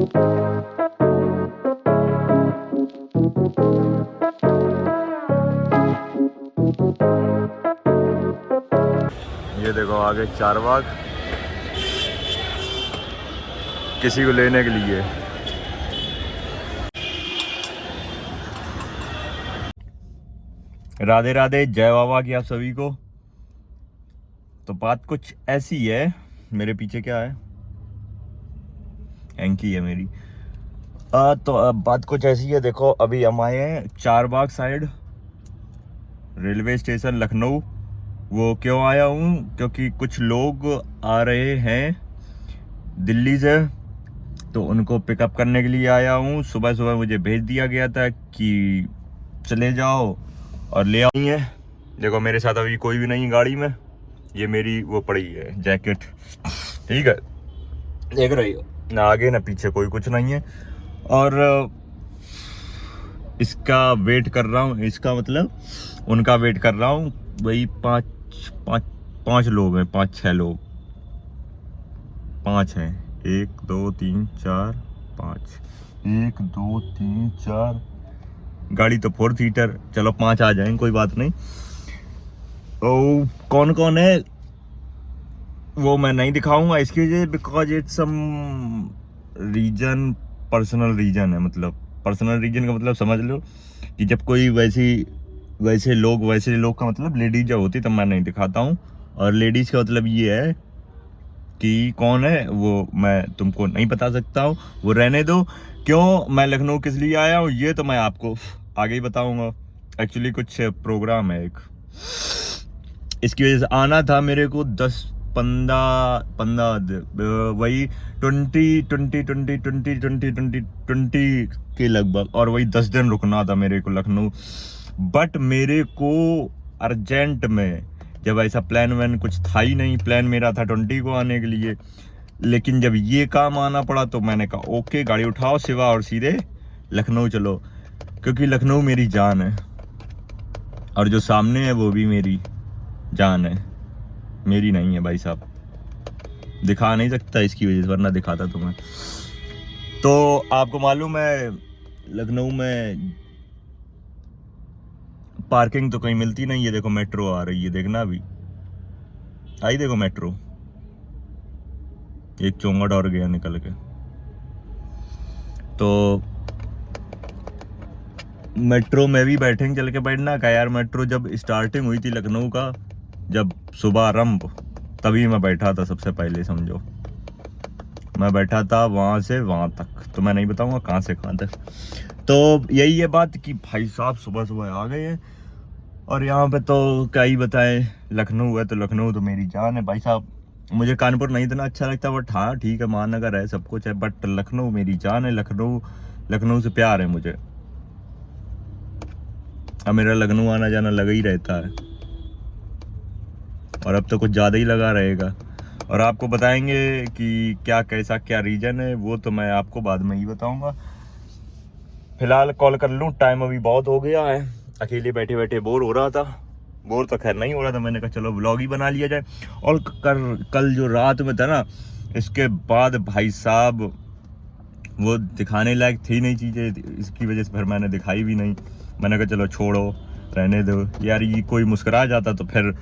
ये देखो आगे चारबाग किसी को लेने के लिए। राधे राधे, जय बाबा की आप सभी को। तो बात कुछ ऐसी है, मेरे पीछे क्या है, एंकी है मेरी। तो अब बात कुछ ऐसी है, देखो अभी हम आए हैं Charbagh side, railway station Lucknow. वो क्यों आया हूँ, क्योंकि कुछ लोग आ रहे हैं दिल्ली से, तो उनको पिकअप करने के लिए आया हूँ। सुबह सुबह मुझे भेज दिया गया था कि चले जाओ और ले आओ। नहीं है, देखो मेरे साथ अभी कोई भी नहीं गाड़ी में, ये मेरी वो पड़ी है जैकेट, ठीक है, देख रही हो ना, आगे ना पीछे कोई कुछ नहीं है। और इसका वेट कर रहा हूँ, इसका मतलब उनका वेट कर रहा हूँ। वही पाँच लोग हैं, 5-6 लोग, 5 हैं, 1 2 3 4 5, 1 2 3 4, गाड़ी तो 4 सीटर, चलो 5 आ जाएंगे, कोई बात नहीं। तो कौन कौन है वो मैं नहीं दिखाऊंगा इसकी वजह, because it's some reason, personal reason है। मतलब पर्सनल रीजन का मतलब समझ लो कि जब कोई वैसे लोग का मतलब लेडीज जब होती तब मैं नहीं दिखाता हूँ। और लेडीज का मतलब ये है कि कौन है वो मैं तुमको नहीं बता सकता हूँ, वो रहने दो। क्यों मैं लखनऊ किस लिए आया हूँ ये तो मैं आपको आगे ही बताऊंगा। एक्चुअली कुछ प्रोग्राम है एक, इसकी वजह से आना था मेरे को 10-15 वही 20 के लगभग, और वही 10 दिन रुकना था मेरे को लखनऊ। बट मेरे को अर्जेंट में, जब ऐसा प्लान वैन कुछ था ही नहीं, प्लान मेरा था 20 को आने के लिए, लेकिन जब ये काम आना पड़ा तो मैंने कहा ओके गाड़ी उठाओ शिवा और सीधे लखनऊ चलो, क्योंकि लखनऊ मेरी जान है और जो सामने है वो भी मेरी जान है, मेरी नहीं है भाई साहब। दिखा नहीं सकता इसकी वजह से, वरना दिखाता तुम्हें। तो आपको मालूम है लखनऊ में पार्किंग तो कहीं मिलती नहीं है। देखो मेट्रो आ रही है, देखना अभी आई, देखो मेट्रो, एक चोंगट और गया निकल के। तो मेट्रो में भी बैठेंगे, चल के बैठना का यार। मेट्रो जब स्टार्टिंग हुई थी लखनऊ का, जब शुभारंभ, तभी मैं बैठा था सबसे पहले, समझो मैं बैठा था वहाँ से वहाँ तक, तो मैं नहीं बताऊँगा कहाँ से कहाँ तक। तो यही है बात कि भाई साहब सुबह सुबह आ गए हैं, और यहाँ पे तो क्या ही बताएं, लखनऊ है तो लखनऊ तो मेरी जान है भाई साहब। मुझे कानपुर नहीं इतना अच्छा लगता, बट हाँ ठीक है, महानगर है, सब कुछ है, बट लखनऊ मेरी जान है। लखनऊ से प्यार है मुझे, अब मेरा लखनऊ आना जाना लगा ही रहता है, और अब तो कुछ ज़्यादा ही लगा रहेगा। और आपको बताएंगे कि क्या कैसा क्या रीज़न है, वो तो मैं आपको बाद में ही बताऊंगा। फिलहाल कॉल कर लूँ, टाइम अभी बहुत हो गया है, अकेले बैठे बैठे बोर हो रहा था। बोर तो खैर नहीं हो रहा था, मैंने कहा चलो व्लॉग ही बना लिया जाए। और कल जो रात में था ना, इसके बाद भाई साहब वो दिखाने लायक थी नहीं चीज़ें, इसकी वजह से फिर मैंने दिखाई भी नहीं। मैंने कहा चलो छोड़ो, रहने दो यार, ये कोई मुस्कुरा जाता तो फिर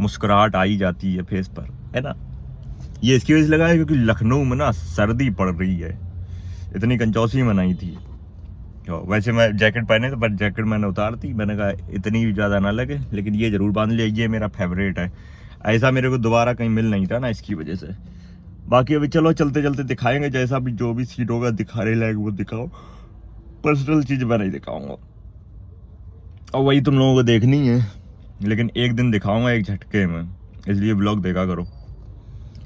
मुस्कुराहट आ ही जाती है फेस पर, है ना। ये इसकी वजह से लगा है क्योंकि लखनऊ में ना सर्दी पड़ रही है, इतनी कंचौसी में नहीं थी। वैसे मैं जैकेट पहने थे, बट जैकेट मैंने उतार दी, मैंने कहा इतनी ज़्यादा ना लगे, लेकिन ये ज़रूर बांध लिया, ये मेरा फेवरेट है। ऐसा मेरे को दोबारा कहीं मिल नहीं था ना, इसकी वजह से। बाकी अभी चलो चलते चलते दिखाएंगे, जैसा भी जो भी सीट होगा दिखाने लायक वो दिखाओ, पर्सनल चीज़ मैं नहीं दिखाऊंगा, और वही तुम लोगों को देखनी है, लेकिन एक दिन दिखाऊंगा एक झटके में, इसलिए ब्लॉग देखा करो।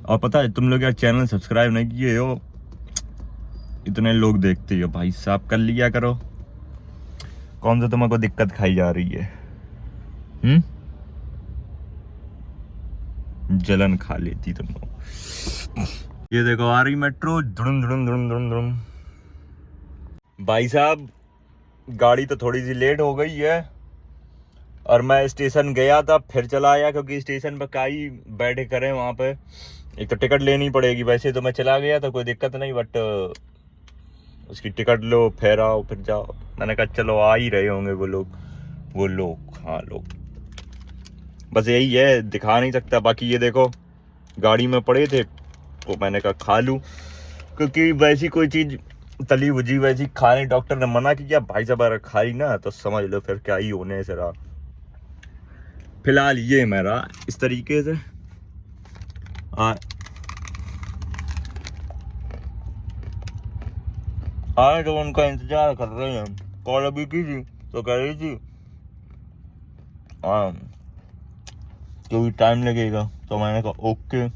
और पता है तुम लोग यार चैनल सब्सक्राइब नहीं किए हो, इतने लोग देखते हो भाई साहब, कर लिया करो। कौन सा तुम्हें को दिक्कत खाई जा रही है, जलन खा लेती तुम लोग। ये देखो आ रही मेट्रो, धुड़ुम धुड़ुम धुड़ुम धुड़ुम धुड़ुम। भाई साहब गाड़ी तो थोड़ी सी लेट हो गई है, और मैं स्टेशन गया था फिर चला आया, क्योंकि स्टेशन पर का ही बैठे करें वहाँ पे, एक तो टिकट लेनी पड़ेगी। वैसे तो मैं चला गया था, कोई दिक्कत नहीं, बट उसकी टिकट लो, फिर आओ, फिर जाओ। मैंने कहा चलो आ ही रहे होंगे वो लोग, हाँ लोग। बस यही है, दिखा नहीं सकता। बाकी ये देखो गाड़ी में पड़े थे तो मैंने कहा खा लूँ, क्योंकि वैसी कोई चीज़ तली भुजी वैसी खाने डॉक्टर ने मना किया। भाई साहब अगर खाई ना तो समझ लो फिर क्या ही होने से रहा। फिलहाल ये मेरा इस तरीके से आए तो उनका इंतजार कर रहे हैं। कॉल अभी की थी तो कह रही थी हाँ क्योंकि टाइम लगेगा, तो मैंने कहा ओके।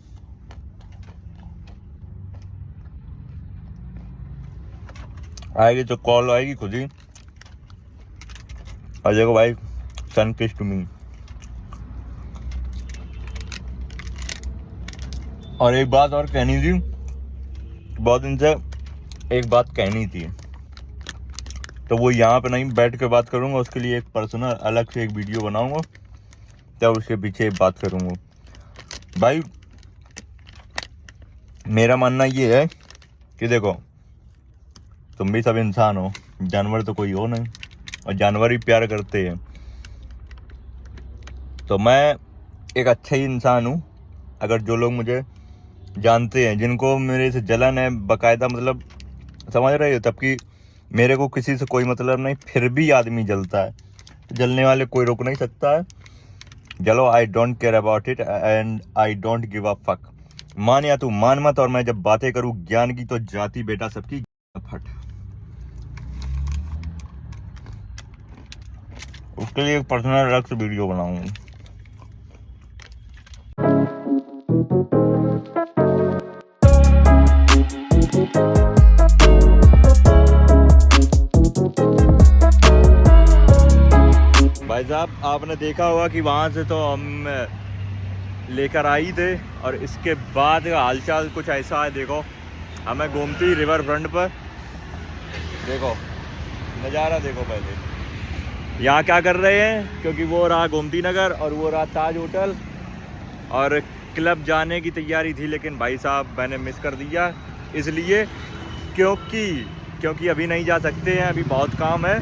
आएगी तो कॉल आएगी खुद ही। और देखो भाई, सन किस टू मी। और एक बात और कहनी थी, बहुत दिन से एक बात कहनी थी, तो वो यहाँ पे नहीं बैठ के बात करूँगा, उसके लिए एक पर्सनल अलग से एक वीडियो बनाऊँगा, तब उसके पीछे बात करूँगा। भाई मेरा मानना ये है कि देखो तुम भी सब इंसान हो, जानवर तो कोई हो नहीं, और जानवर भी प्यार करते हैं। तो मैं एक अच्छा ही इंसान हूँ। अगर जो लोग मुझे जानते हैं, जिनको मेरे से जलन है बाकायदा, मतलब समझ रहे हो, तब कि मेरे को किसी से कोई मतलब नहीं, फिर भी आदमी जलता है। जलने वाले कोई रोक नहीं सकता है। जलो, I don't care about it and I don't give a fuck. मान या तू मान मत। और मैं जब बातें करूँ ज्ञान की तो जाति बेटा सबकी फट। उसके लिए एक पर्सनल अलग से वीडियो बनाऊंगा। भाई साहब आपने देखा होगा कि वहाँ से तो हम लेकर आई थे, और इसके बाद का हालचाल कुछ ऐसा है। देखो हमें गोमती रिवर फ्रंट पर, देखो नज़ारा देखो। पहले यहाँ क्या कर रहे हैं, क्योंकि वो रहा गोमती नगर और वो रहा ताज होटल, और क्लब जाने की तैयारी थी, लेकिन भाई साहब मैंने मिस कर दिया। इसलिए क्योंकि अभी नहीं जा सकते हैं, अभी बहुत काम है।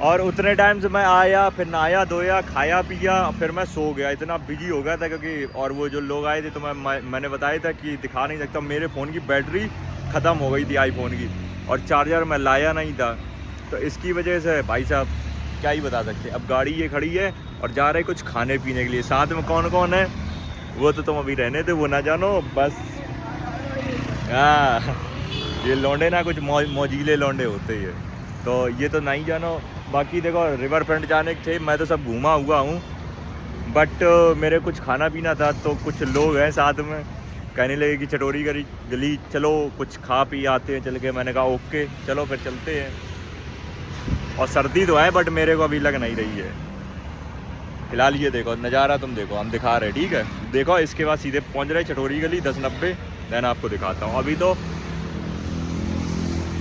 और उतने टाइम से मैं आया, फिर नहाया धोया, खाया पिया, फिर मैं सो गया। इतना बिजी हो गया था क्योंकि, और वो जो लोग आए थे तो मैंने बताया था कि दिखा नहीं सकता, मेरे फ़ोन की बैटरी ख़त्म हो गई थी आईफोन की, और चार्जर मैं लाया नहीं था। तो इसकी वजह से भाई साहब क्या ही बता सकते। अब गाड़ी ये खड़ी है और जा रहे कुछ खाने पीने के लिए। साथ में कौन कौन है वो तो तुम अभी रहने थे, वो ना जानो बस। हाँ ये लौंडे ना कुछ मौजीले लौंडे होते ही है, तो ये तो नहीं जानो। बाकी देखो रिवर फ्रंट जाने के थे, मैं तो सब घूमा हुआ हूँ, बट मेरे कुछ खाना पीना था। तो कुछ लोग हैं साथ में, कहने लगे कि चटोरी गली चलो कुछ खा पी आते हैं चल के। मैंने कहा ओके चलो फिर चलते हैं। और सर्दी तो है बट मेरे को अभी लग नहीं रही है। फिलहाल ये देखो नज़ारा, तुम देखो, हम दिखा रहे हैं, ठीक है। देखो इसके बाद सीधे पहुँच रहे चटोरी गली 1090, देन आपको दिखाता हूँ। अभी तो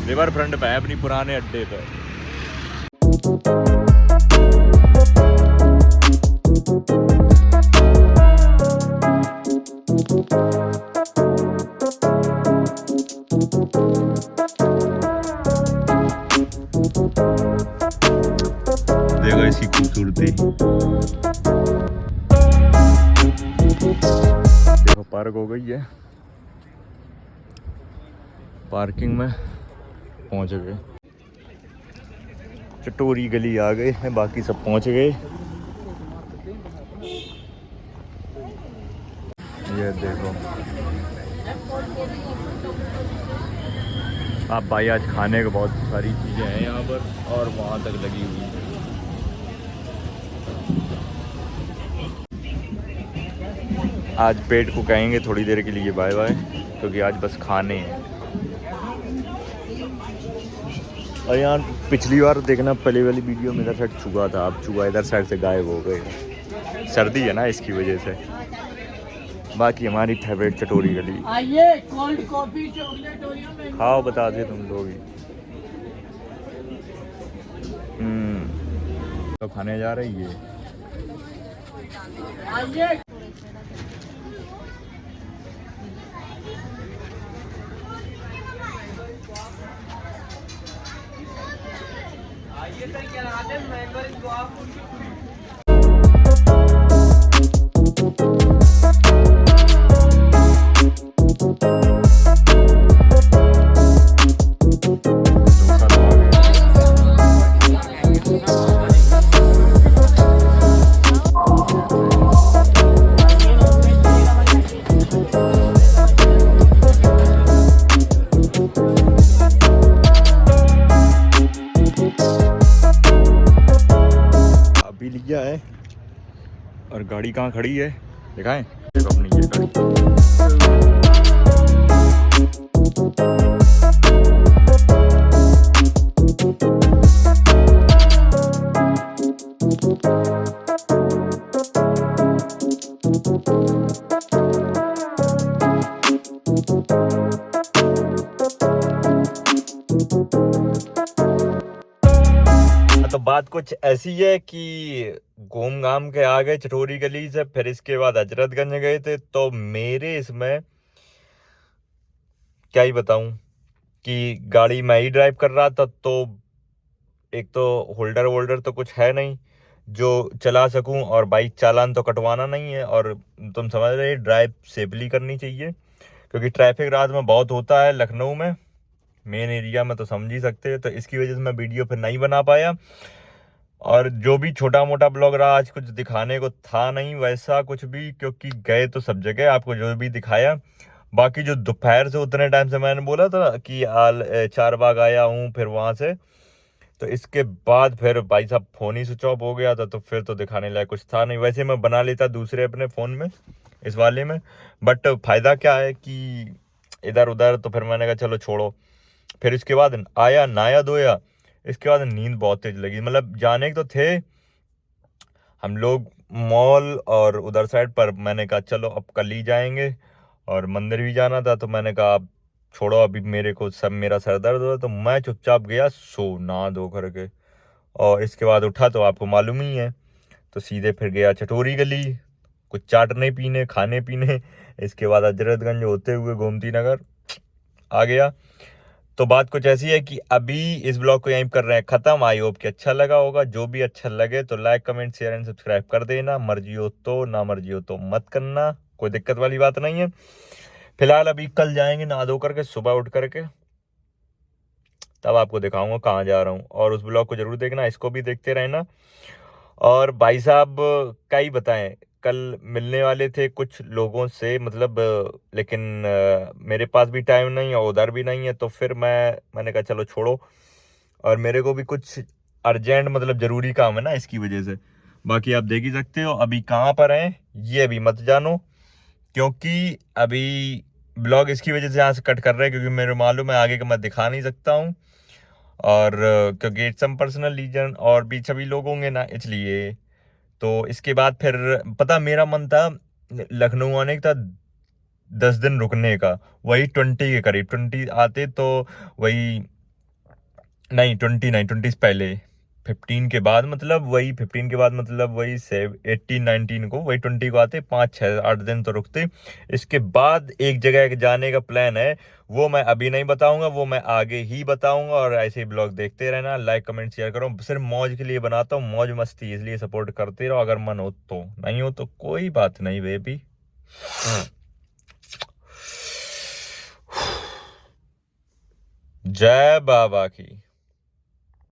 रिवर फ्रंट पे है, अपनी पुराने अड्डे पे। देखो इसकी खूबसूरती, देखो पार्क हो गई है, पार्किंग में पहुंच गए। चटोरी गली आ गए हैं, बाकी सब पहुंच गए। ये देखो आप भाई, आज खाने को बहुत सारी चीज़ें हैं यहाँ पर, और वहाँ तक लगी हुई है। आज पेट को कहेंगे थोड़ी देर के लिए बाय बाय, क्योंकि आज बस खाने हैं। और यहाँ पिछली बार देखना, पहले वाली वीडियो में इधर साइड छुआ था, अब छुआ इधर साइड से गायब हो गए। सर्दी है ना इसकी वजह से। बाकी हमारी फेवरेट चटोरी गली, आइए कोल्ड कॉफी चॉकलेट खाओ बता दे तुम लोग ही। तो खाने जा रही है। आइए अभी लिया है और गाड़ी कहाँ खड़ी है दिखाएं। देखो अपनी ये गाड़ी। तो बात कुछ ऐसी है कि घूम घाम के आ गए चटोरी गली से, फिर इसके बाद हजरतगंज गए थे। तो मेरे इसमें क्या ही बताऊं कि गाड़ी मैं ही ड्राइव कर रहा था, तो एक तो होल्डर वोल्डर तो कुछ है नहीं जो चला सकूं, और बाइक चालान तो कटवाना नहीं है, और तुम समझ रहे ड्राइव सेफली करनी चाहिए क्योंकि ट्रैफिक रात में बहुत होता है लखनऊ में, मेन एरिया में, तो समझ ही सकते हैं। तो इसकी वजह से मैं वीडियो फिर नहीं बना पाया, और जो भी छोटा मोटा ब्लॉग रहा आज कुछ दिखाने को था नहीं वैसा कुछ भी, क्योंकि गए तो सब जगह आपको जो भी दिखाया। बाकी जो दोपहर से उतने टाइम से मैंने बोला था कि 4 बाग आया हूँ, फिर वहाँ से तो इसके बाद फिर भाई साहब फ़ोन ही स्विच ऑफ हो गया था, तो फिर तो दिखाने लायक कुछ था नहीं। वैसे मैं बना लेता दूसरे अपने फ़ोन में, इस वाले में, बट फ़ायदा क्या है कि इधर उधर, तो फिर मैंने कहा चलो छोड़ो। फिर इसके बाद आया नहाया धोया, इसके बाद नींद बहुत तेज लगी। मतलब जाने के तो थे हम लोग मॉल और उधर साइड पर, मैंने कहा चलो अब कल ही जाएंगे, और मंदिर भी जाना था, तो मैंने कहा अब छोड़ो, अभी मेरे को सब मेरा सर दर्द हो रहा, तो मैं चुपचाप गया सो नहा धो करके। और इसके बाद उठा तो आपको मालूम ही है, तो सीधे फिर गया चटोरी गली कुछ चाटने पीने खाने पीने। इसके बाद हजरतगंज होते हुए गोमती नगर आ गया। तो बात कुछ ऐसी है कि अभी इस ब्लॉग को यहीं कर रहे हैं ख़त्म। आई होप कि अच्छा लगा होगा। जो भी अच्छा लगे तो like comment share and subscribe कर देना। मर्जी हो तो, ना मर्जी हो तो मत करना, कोई दिक्कत वाली बात नहीं है। फिलहाल अभी कल जाएंगे नहा धो करके, सुबह उठ करके, तब आपको दिखाऊंगा कहाँ जा रहा हूँ। और उस ब्लॉग को जरूर देखना, इसको भी देखते रहना। और भाई साहब क्या ही बताएं, कल मिलने वाले थे कुछ लोगों से, मतलब लेकिन मेरे पास भी टाइम नहीं और उधर भी नहीं है, तो फिर मैंने कहा चलो छोड़ो। और मेरे को भी कुछ अर्जेंट मतलब ज़रूरी काम है ना, इसकी वजह से। बाकी आप देख ही सकते हो अभी कहाँ पर हैं, ये अभी मत जानो, क्योंकि अभी ब्लॉग इसकी वजह से यहाँ से कट कर रहे हैं क्योंकि मेरे मालूम है आगे का मैं दिखा नहीं सकता हूँ, और क्योंकि इट्स सम पर्सनल रीजन, और भी सभी लोग होंगे ना, इसलिए। तो इसके बाद फिर पता मेरा मन था लखनऊ आने का, 10 दिन रुकने का, वही 20 के करीब, 20 आते तो वही, नहीं 20 नहीं, 20 से पहले, 15 के बाद, मतलब वही 15 के बाद, मतलब वही 18 19 को, वही 20 को आते, 5 6 8 दिन तो रुकते। इसके बाद एक जगह जाने का प्लान है, वो मैं अभी नहीं बताऊंगा, वो मैं आगे ही बताऊंगा। और ऐसे ही ब्लॉग देखते रहना, लाइक कमेंट शेयर करो, सिर्फ मौज के लिए बनाता हूँ, मौज मस्ती, इसलिए सपोर्ट करते रहो। अगर मन हो तो, नहीं हो तो कोई बात नहीं बेबी। जय बाबा की।